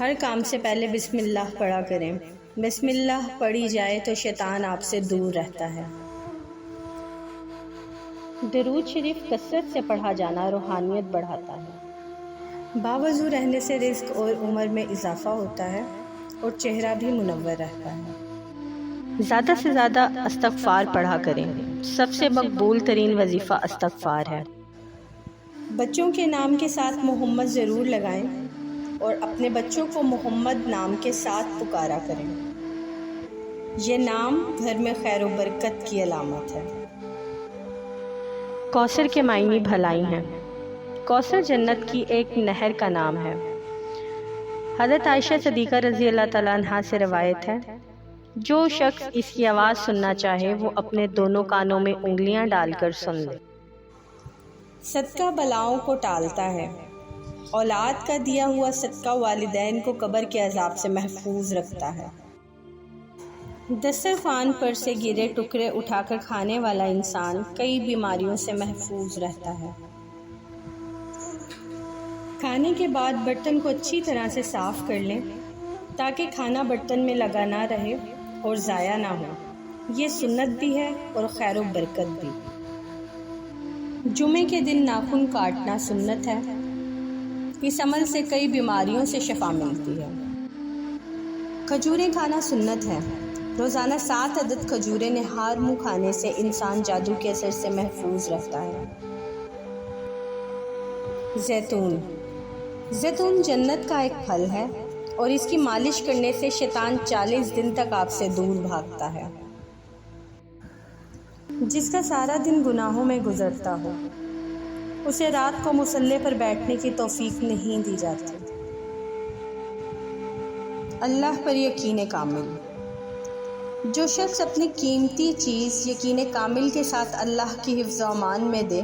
ہر کام سے پہلے بسم اللہ پڑھا کریں۔ بسم اللہ پڑھی جائے تو شیطان آپ سے دور رہتا ہے۔ درود شریف کثرت سے پڑھا جانا روحانیت بڑھاتا ہے۔ باوضو رہنے سے رزق اور عمر میں اضافہ ہوتا ہے اور چہرہ بھی منور رہتا ہے۔ زیادہ سے زیادہ استغفار پڑھا کریں۔ سب سے مقبول ترین وظیفہ استغفار ہے۔ بچوں کے نام کے ساتھ محمد ضرور لگائیں اور اپنے بچوں کو محمد نام کے ساتھ پکارا کریں۔ یہ نام گھر میں خیر و برکت کی علامت ہے۔ کوثر کے معنی بھلائی ہیں۔ کوثر جنت کی ایک نہر کا نام ہے۔ حضرت عائشہ صدیقہ رضی اللہ تعالیٰ عنہا سے روایت ہے، جو شخص اس کی آواز سننا چاہے وہ اپنے دونوں کانوں میں انگلیاں ڈال کر سن لے۔ صدقہ بلاؤں کو ٹالتا ہے۔ اولاد کا دیا ہوا صدقہ والدین کو قبر کے عذاب سے محفوظ رکھتا ہے۔ دسترخوان پر سے گرے ٹکڑے اٹھا کر کھانے والا انسان کئی بیماریوں سے محفوظ رہتا ہے۔ کھانے کے بعد برتن کو اچھی طرح سے صاف کر لیں تاکہ کھانا برتن میں لگا نہ رہے اور ضائع نہ ہو۔ یہ سنت بھی ہے اور خیر و برکت بھی۔ جمعے کے دن ناخن کاٹنا سنت ہے۔ اس عمل سے کئی بیماریوں سے شفا ملتی ہے۔ کھجوریں کھانا سنت ہے۔ روزانہ 7 عدد کھجوریں نہار منہ کھانے سے انسان جادو کے اثر سے محفوظ رہتا ہے۔ زیتون جنت کا ایک پھل ہے اور اس کی مالش کرنے سے شیطان 40 دن تک آپ سے دور بھاگتا ہے۔ جس کا سارا دن گناہوں میں گزرتا ہو اسے رات کو مصلی پر بیٹھنے کی توفیق نہیں دی جاتی۔ اللہ پر یقین کامل۔ جو شخص اپنی قیمتی چیز یقین کامل کے ساتھ اللہ کی حفظ و امان میں دے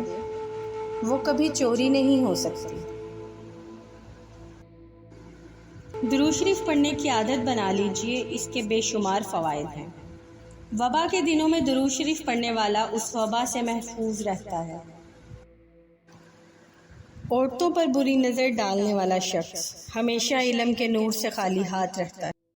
وہ کبھی چوری نہیں ہو سکتی۔ درود شریف پڑھنے کی عادت بنا لیجئے، اس کے بے شمار فوائد ہیں۔ وبا کے دنوں میں درود شریف پڑھنے والا اس وبا سے محفوظ رہتا ہے۔ عورتوں پر بری نظر ڈالنے والا شخص ہمیشہ علم کے نور سے خالی ہاتھ رہتا ہے۔